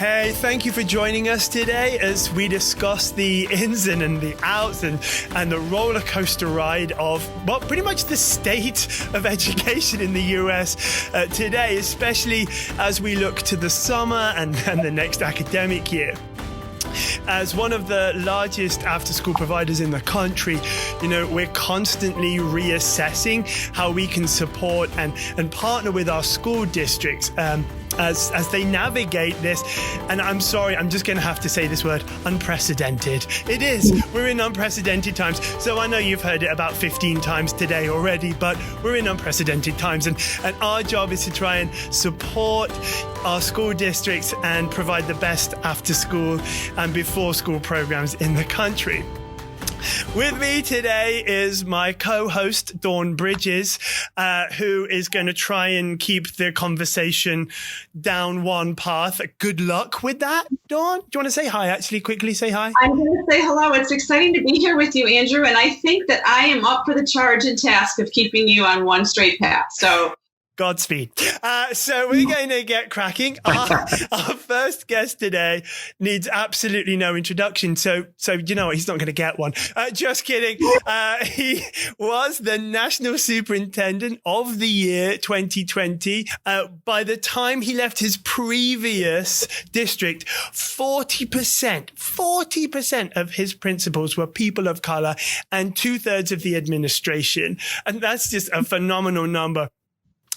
Hey, thank you for joining us today as we discuss the ins and the outs and the roller coaster ride of, well, pretty much the state of education in the US today, especially as we look to the summer and the next academic year. As one of the largest after-school providers in the country, we're constantly reassessing how we can support and partner with our school districts as they navigate this. And I'm sorry, I'm just going to have to say this word, unprecedented. It is. We're in unprecedented times. So I know you've heard it about 15 times today already, but we're in unprecedented times. And our job is to try and support our school districts and provide the best after school and before school programs in the country. With me today is my co-host, Dawn Bridges, who is going to try and keep the conversation down one path. Good luck with that, Dawn. Do you want to say hi? Actually, quickly say hi. I'm going to say hello. It's exciting to be here with you, Andrew. And I think that I am up for the charge and task of keeping you on one straight path. So Godspeed. So we're going to get cracking. Our first guest today needs absolutely no introduction. So you know what? He's not going to get one. Just kidding. He was the National Superintendent of the year 2020. By the time he left his previous district, 40% of his principals were people of color and 2/3 of the administration. And that's just a phenomenal number.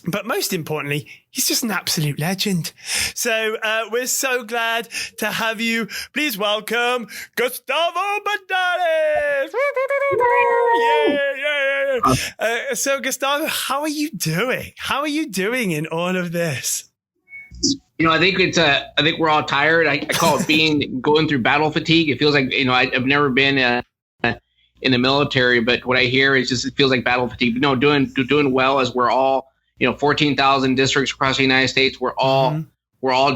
But most importantly, he's just an absolute legend. So we're so glad to have you. Please welcome Gustavo Balderas. Yeah. So Gustavo, how are you doing? How are you doing in all of this? I think I think we're all tired. I call it going through battle fatigue. It feels like, I've never been in the military, but what I hear is just, it feels like battle fatigue. Doing well as we're all, 14,000 districts across the United States. We're all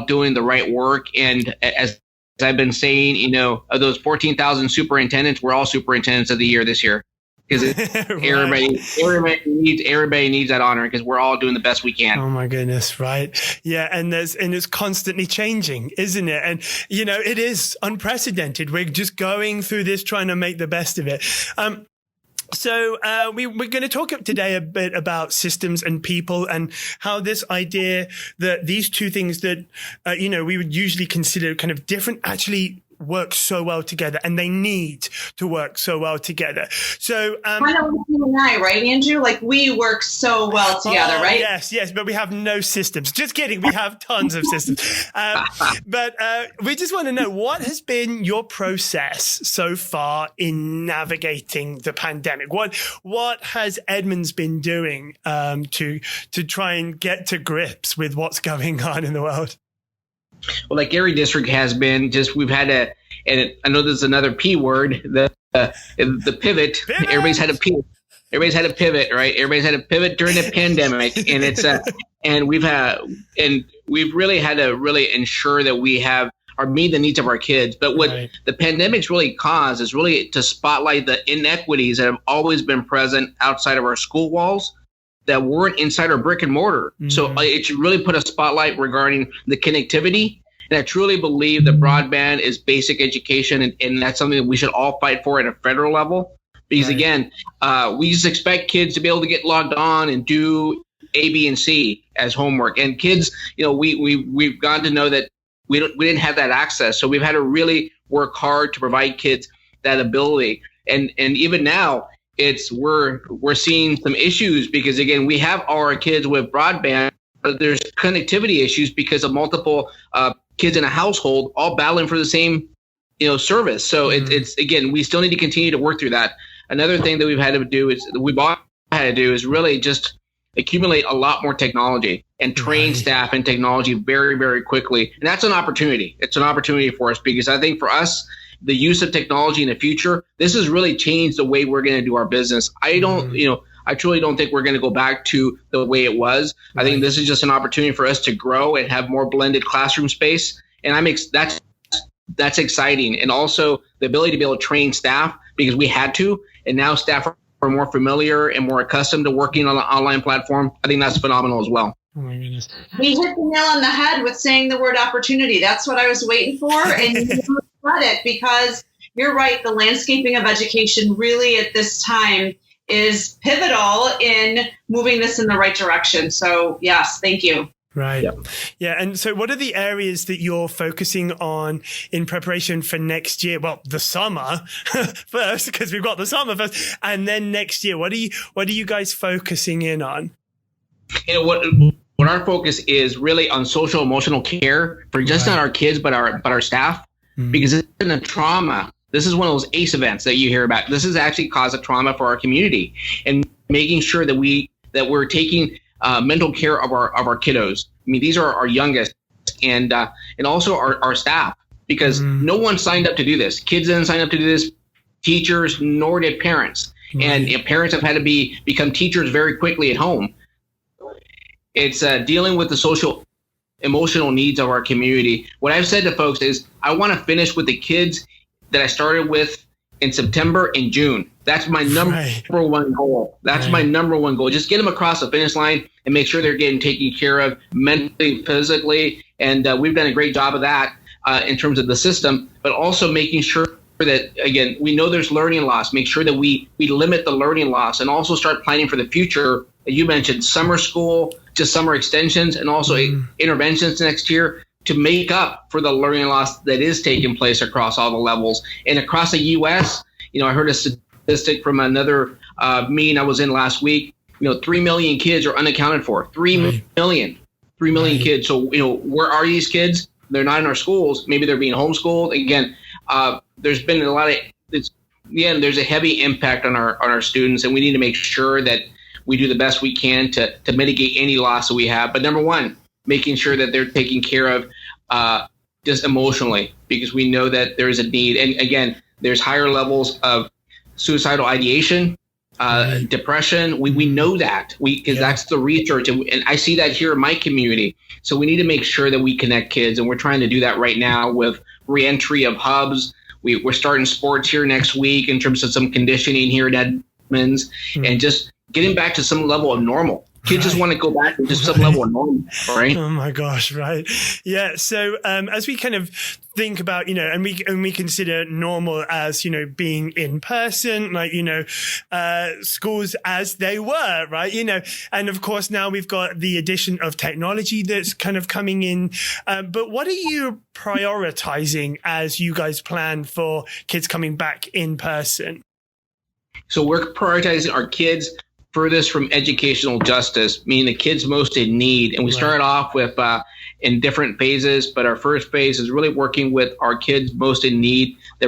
doing the right work. And as I've been saying, of those 14,000 superintendents, we're all superintendents of the year this year. Because right. everybody needs that honor because we're all doing the best we can. Oh my goodness, right? Yeah, and it's constantly changing, isn't it? And it is unprecedented. We're just going through this, trying to make the best of it. So we're going to talk today a bit about systems and people and how this idea that these two things that, we would usually consider kind of different actually work so well together, and they need to work so well together. So kind of like you and I, right, Andrew? Like we work so well together, right? Yes, but we have no systems. Just kidding. We have tons of systems. But we just want to know, what has been your process so far in navigating the pandemic? What has Edmonds been doing to try and get to grips with what's going on in the world? Well, like every district has been, we've had and I know there's another P word, the pivot. Everybody's had a pivot, right? Everybody's had a pivot during the pandemic, and it's and we've really had to really ensure that we have meet the needs of our kids. But what the pandemic's really caused is really to spotlight the inequities that have always been present outside of our school walls that weren't inside our brick and mortar. So it should really put a spotlight regarding the connectivity. And I truly believe that broadband is basic education, and that's something that we should all fight for at a federal level. Because again, we just expect kids to be able to get logged on and do A, B, and C as homework. And kids, we've gotten to know that we didn't have that access. So we've had to really work hard to provide kids that ability. And even now, we're seeing some issues because, again, we have all our kids with broadband, but there's connectivity issues because of multiple kids in a household all battling for the same service. So it's again, we still need to continue to work through that. Another thing that we've had to do is really just accumulate a lot more technology and train staff in technology very, very quickly. And that's an opportunity. It's an opportunity for us because I think for us, the use of technology in the future, this has really changed the way we're going to do our business. I truly don't think we're going to go back to the way it was. I think this is just an opportunity for us to grow and have more blended classroom space. And that's exciting. And also the ability to be able to train staff because we had to, and now staff are more familiar and more accustomed to working on an online platform. I think that's phenomenal as well. Oh my goodness. We hit the nail on the head with saying the word opportunity. That's what I was waiting for. And you said it, because you're right. The landscaping of education really at this time is pivotal in moving this in the right direction. So yes, thank you. Right. Yep. Yeah. And so what are the areas that you're focusing on in preparation for next year? Well, the summer first, because we've got the summer first, and then next year. What are you guys focusing in on? You know what our focus is really on social emotional care for just not our kids, but our staff, because it's been a trauma. This is one of those ACE events that you hear about. This has actually caused a trauma for our community, and making sure that we're taking mental care of our kiddos. I mean, these are our youngest, and also our staff, because no one signed up to do this. Kids didn't sign up to do this, teachers, nor did parents. And parents have had to become teachers very quickly at home. It's dealing with the social emotional needs of our community. What I've said to folks is I want to finish with the kids that I started with in September and June. That's my number one goal. That's my number one goal. Just get them across the finish line and make sure they're getting taken care of mentally, physically. And we've done a great job of that in terms of the system, but also making sure that, again, we know there's learning loss. Make sure that we limit the learning loss, and also start planning for the future. You mentioned summer school, just summer extensions, and also interventions next year to make up for the learning loss that is taking place across all the levels. And across the U.S., I heard a statistic from another meeting I was in last week. 3 million kids are unaccounted for. 3 million kids. So, where are these kids? They're not in our schools. Maybe they're being homeschooled. Again, there's been a lot of there's a heavy impact on our students, and we need to make sure that we do the best we can to mitigate any loss that we have. But number one, making sure that they're taken care of just emotionally, because we know that there is a need. And again, there's higher levels of suicidal ideation, depression. We know that because that's the research, and I see that here in my community. So we need to make sure that we connect kids, and we're trying to do that right now with reentry of hubs. We're starting sports here next week in terms of some conditioning here at Edmonds, and just getting back to some level of normal. Kids just want to go back to just some level of normal, right? Oh my gosh, right. Yeah. So as we kind of think about, and we consider normal as, being in person, like, schools as they were, right? And of course now we've got the addition of technology that's kind of coming in. But what are you prioritizing as you guys plan for kids coming back in person? So we're prioritizing our kids furthest from educational justice, meaning the kids most in need. And we started off with in different phases, but our first phase is really working with our kids most in need that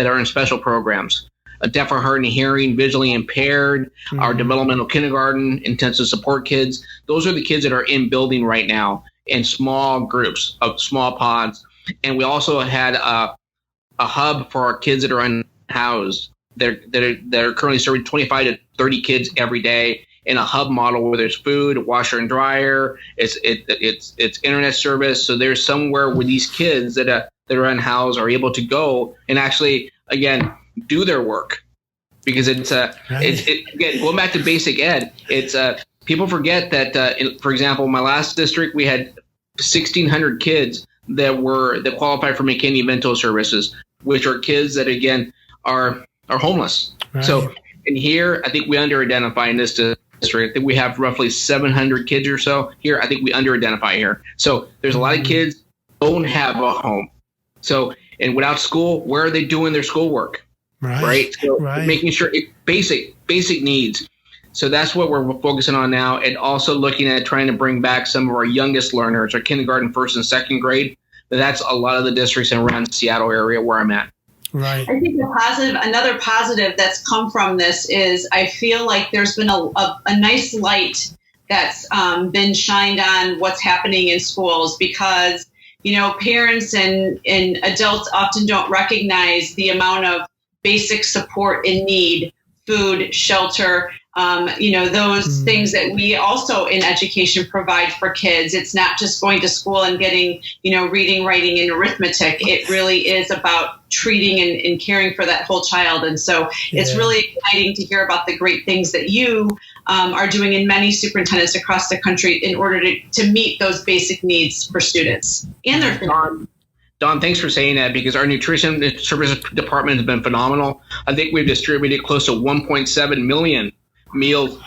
are in special programs. Deaf or hard of hearing, visually impaired, our developmental kindergarten, intensive support kids. Those are the kids that are in building right now in small groups of small pods. And we also had a hub for our kids that are unhoused. That are currently serving 25 to 30 kids every day in a hub model where there's food, washer and dryer, it's internet service. So there's somewhere where these kids that are unhoused are able to go and actually, again, do their work, because it's again, going back to basic ed. It's people forget that for example, in my last district we had 1,600 kids that qualified for McKinney Mental Services, which are kids that again are homeless. Right. So in here, I think we under-identify in this district. I think we have roughly 700 kids or so here. I think we under-identify here. So there's a lot of kids don't have a home. So, and without school, where are they doing their schoolwork? Right? So making sure basic needs. So that's what we're focusing on now, and also looking at trying to bring back some of our youngest learners, our kindergarten, first and second grade. That's a lot of the districts around the Seattle area where I'm at. Right. I think another positive that's come from this is I feel like there's been a nice light that's been shined on what's happening in schools, because, parents and adults often don't recognize the amount of basic support in need, food, shelter, those things that we also in education provide for kids. It's not just going to school and getting, reading, writing, and arithmetic. It really is about treating and caring for that whole child. And so it's really exciting to hear about the great things that you are doing, and many superintendents across the country, in order to meet those basic needs for students and their families. Don, thanks for saying that, because our nutrition services department has been phenomenal. I think we've distributed close to 1.7 million meals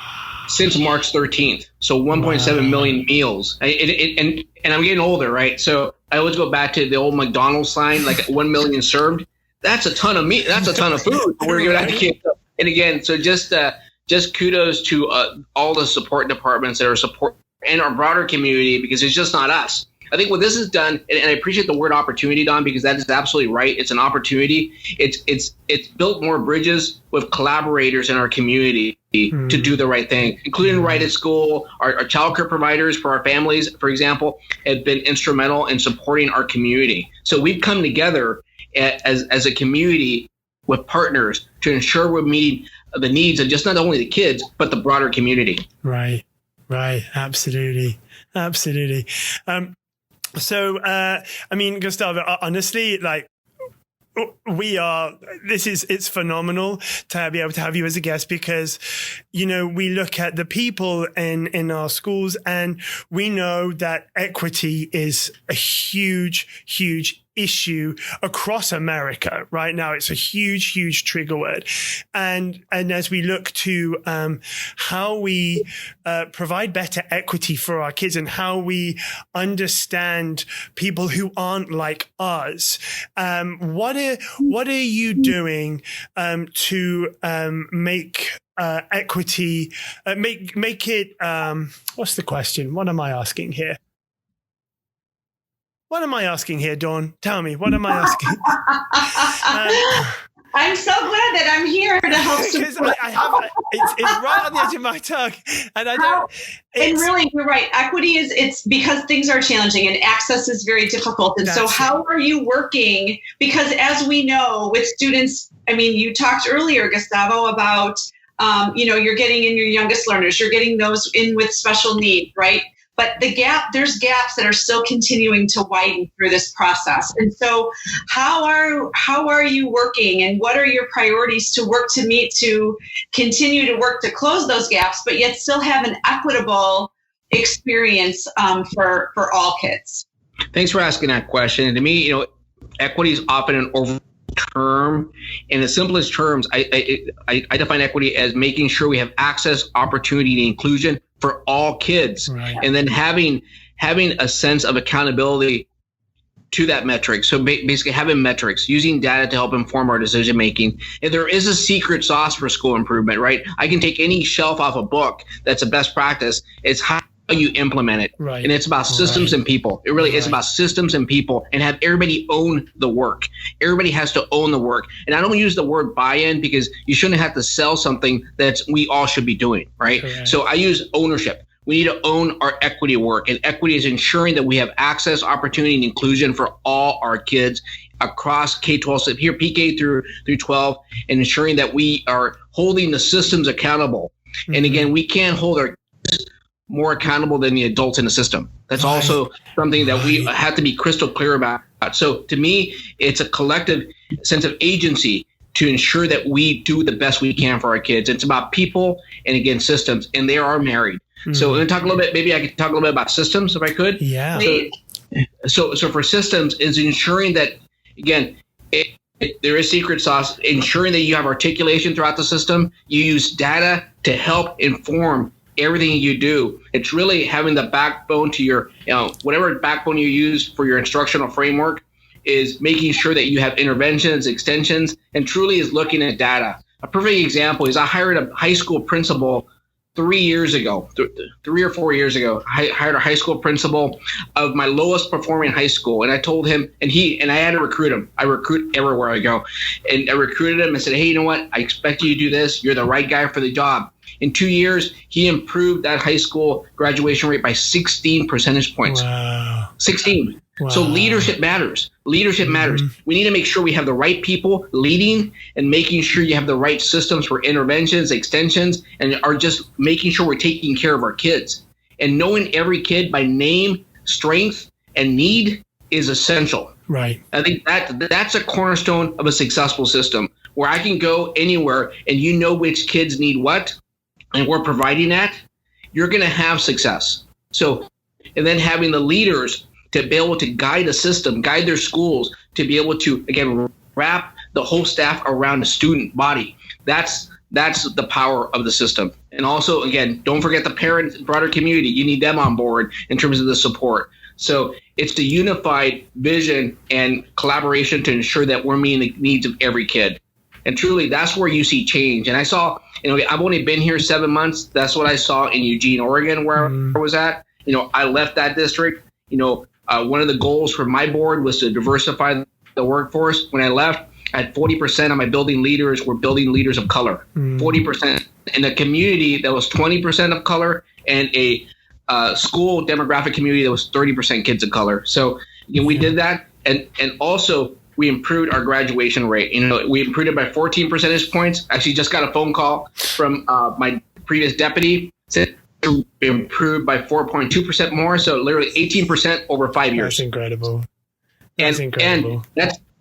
since March 13th. So 1.7 million meals. And I'm getting older, right? So I always go back to the old McDonald's sign, like 1 million served. That's a ton of meat. That's a ton of food we're giving out to kids. And again, so just kudos to all the support departments that are support and our broader community, because it's just not us. I think what this has done, and I appreciate the word opportunity, Don, because that is absolutely right. It's an opportunity. It's built more bridges with collaborators in our community to do the right thing, including Right at School. Our childcare providers for our families, for example, have been instrumental in supporting our community. So we've come together as a community with partners to ensure we're meeting the needs of just not only the kids, but the broader community. Right. Absolutely. So, I mean, Gustavo, honestly, like, it's phenomenal to be able to have you as a guest, because, you know, we look at the people in our schools, and we know that equity is a huge issue across America right now. It's a huge trigger word. And as we look to how we provide better equity for our kids, and how we understand people who aren't like us, what are you doing to make equity, make it, what's the question? What am I asking here? What am I asking here, Dawn? Tell me, what am I asking? I'm so glad that I'm here to help support. It's right on the edge of my tongue, and I don't. And really, you're right. Equity it's because things are challenging and access is very difficult. And so, how are you working? Because as we know, with students, I mean, you talked earlier, Gustavo, about you're getting in your youngest learners, you're getting those in with special need, right? But there's gaps that are still continuing to widen through this process. And so how are you working, and what are your priorities to continue to work to close those gaps, but yet still have an equitable experience for all kids? Thanks for asking that question. And to me, equity is often an over term. In the simplest terms, I define equity as making sure we have access, opportunity, and inclusion for all kids, right. And then having a sense of accountability to that metric. So basically having metrics, using data to help inform our decision making. And there is a secret sauce for school improvement, right? I can take any shelf off a book that's a best practice. It's how you implement it. Right. And it's about systems and people. It really is about systems and people, and have everybody own the work. Everybody has to own the work. And I don't use the word buy-in, because you shouldn't have to sell something that we all should be doing, right? Correct. So I use ownership. We need to own our equity work, and equity is ensuring that we have access, opportunity, and inclusion for all our kids across K-12, here PK through 12, and ensuring that we are holding the systems accountable. Mm-hmm. And again, we can't hold our kids more accountable than the adults in the system. That's also something that we have to be crystal clear about. So to me, it's a collective sense of agency to ensure that we do the best we can for our kids. It's about people and, again, systems, and they are married. Mm-hmm. So I'm going to talk a little bit, maybe I could talk a little bit about systems if I could. Yeah. So for systems is ensuring that, again, there is secret sauce, ensuring that you have articulation throughout the system. You use data to help inform everything you do. It's really having the backbone to your, whatever backbone you use for your instructional framework, is making sure that you have interventions, extensions, and truly is looking at data. A perfect example is I hired a high school principal 3 years ago, 3 or 4 years ago. I hired a high school principal of my lowest performing high school. And I told him, and I had to recruit him. I recruit everywhere I go. And I recruited him and said, hey, you know what? I expect you to do this. You're the right guy for the job. In 2 years, he improved that high school graduation rate by 16 percentage points. Wow. 16. Wow. So leadership matters. Leadership matters. We need to make sure we have the right people leading, and making sure you have the right systems for interventions, extensions, and are just making sure we're taking care of our kids. And knowing every kid by name, strength, and need is essential. Right. I think that's a cornerstone of a successful system, where I can go anywhere and you know which kids need what. and we're providing that, you're going to have success. So, and then having the leaders to be able to guide a system, guide their schools, to be able to, again, wrap the whole staff around the student body. That's the power of the system. And also, again, don't forget the parents, broader community. You need them on board in terms of the support. So it's the unified vision and collaboration to ensure that we're meeting the needs of every kid. And truly, that's where you see change. And I saw, I've only been here 7 months. That's what I saw in Eugene, Oregon, where I was at. I left that district. One of the goals for my board was to diversify the workforce. When I left, I had 40% of my building leaders were building leaders of color. 40% in a community that was 20% of color, and a school demographic community that was 30% kids of color. So we did that, and also we improved our graduation rate. We improved it by 14 percentage points. Actually, just got a phone call from my previous deputy. Said improved by 4.2% more. So literally 18% over 5 years. That's incredible. And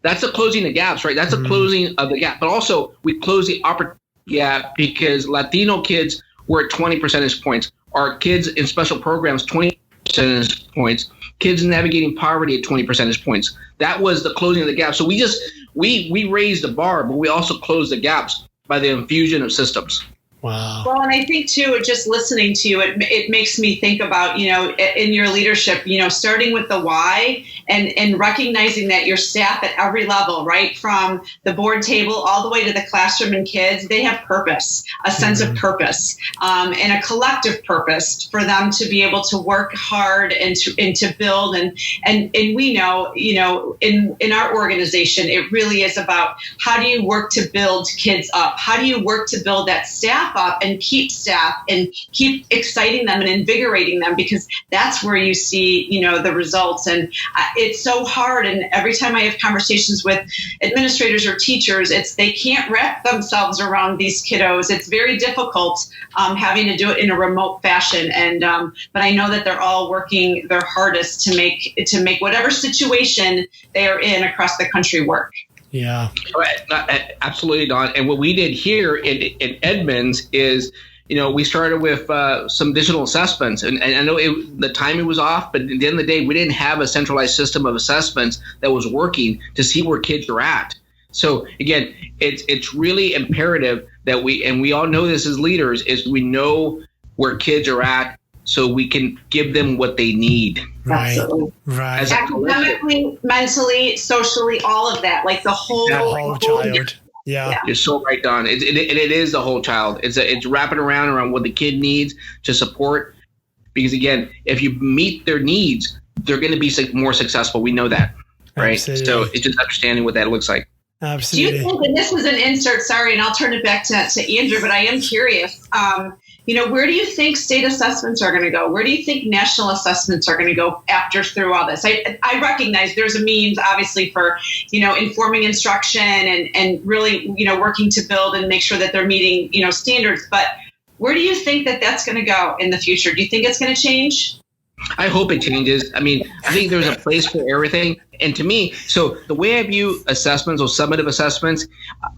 that's the closing the gaps, right? That's the closing of the gap. But also we close the opportunity gap because Latino kids were at 20 percentage points. Our kids in special programs, 20 percentage points. Kids navigating poverty at 20 percentage points. That was the closing of the gap. So we raised the bar, but we also closed the gaps by the infusion of systems. Wow. Well, and I think too, just listening to you, it makes me think about, in your leadership, starting with the why and recognizing that your staff at every level, right from the board table all the way to the classroom and kids, they have purpose, a sense of purpose, and a collective purpose for them to be able to work hard and to build. And we know, in our organization, it really is about how do you work to build kids up? How do you work to build that staff up and keep staff and keep exciting them and invigorating them, because that's where you see, the results. And it's so hard. And every time I have conversations with administrators or teachers, they can't wrap themselves around these kiddos. It's very difficult having to do it in a remote fashion. And but I know that they're all working their hardest to make whatever situation they are in across the country work. Yeah, absolutely, Don. And what we did here in Edmonds is, we started with some additional assessments. And I know the timing was off, but at the end of the day, we didn't have a centralized system of assessments that was working to see where kids are at. So again, it's really imperative that we all know this as leaders, is we know where kids are at, so we can give them what they need. Right. Right. Academically, mentally, socially, all of that, like the whole child. Yeah. You're so right, Don. It is the whole child. It's wrapping around what the kid needs to support. Because again, if you meet their needs, they're going to be more successful. We know that, right? Absolutely. So it's just understanding what that looks like. Absolutely. Do you think, and this is an insert, sorry, and I'll turn it back to Andrew, but I am curious. Where do you think state assessments are going to go? Where do you think national assessments are going to go through all this? I recognize there's a means, obviously, for, informing instruction and really, working to build and make sure that they're meeting, standards. But where do you think that that's going to go in the future? Do you think it's going to change? I hope it changes. I mean, I think there's a place for everything. And to me, so the way I view assessments or summative assessments,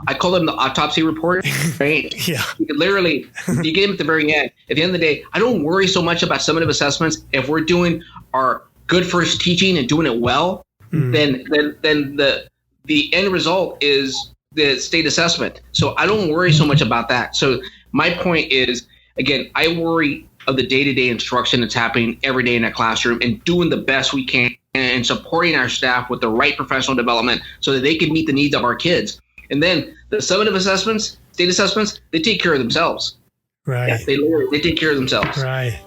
I call them the autopsy report, right? Yeah. Literally, you get them at the very end. At the end of the day, I don't worry so much about summative assessments. If we're doing our good first teaching and doing it well, then the end result is the state assessment. So I don't worry so much about that. So my point is, again, I worry of the day-to-day instruction that's happening every day in that classroom and doing the best we can and supporting our staff with the right professional development so that they can meet the needs of our kids. And then the summative assessments, state assessments, they take care of themselves. Right. They take care of themselves. Right.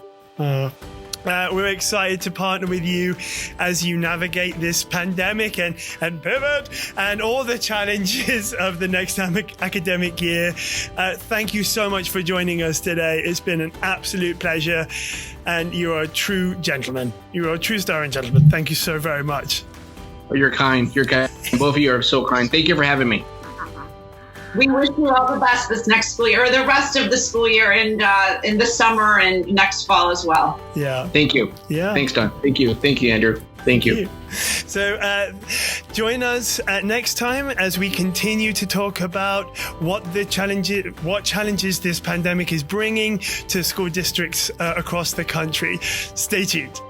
We're excited to partner with you as you navigate this pandemic and pivot and all the challenges of the next academic year. Thank you so much for joining us today. It's been an absolute pleasure. And you are a true gentleman. You are a true star and gentleman. Thank you so very much. Oh, you're kind. You're kind. Both of you are so kind. Thank you for having me. We wish you all the best this next school year, or the rest of the school year, and in the summer and next fall as well. Yeah. Thank you. Yeah. Thanks, Don. Thank you. Thank you, Andrew. Thank you. So Join us next time as we continue to talk about what challenges this pandemic is bringing to school districts across the country. Stay tuned.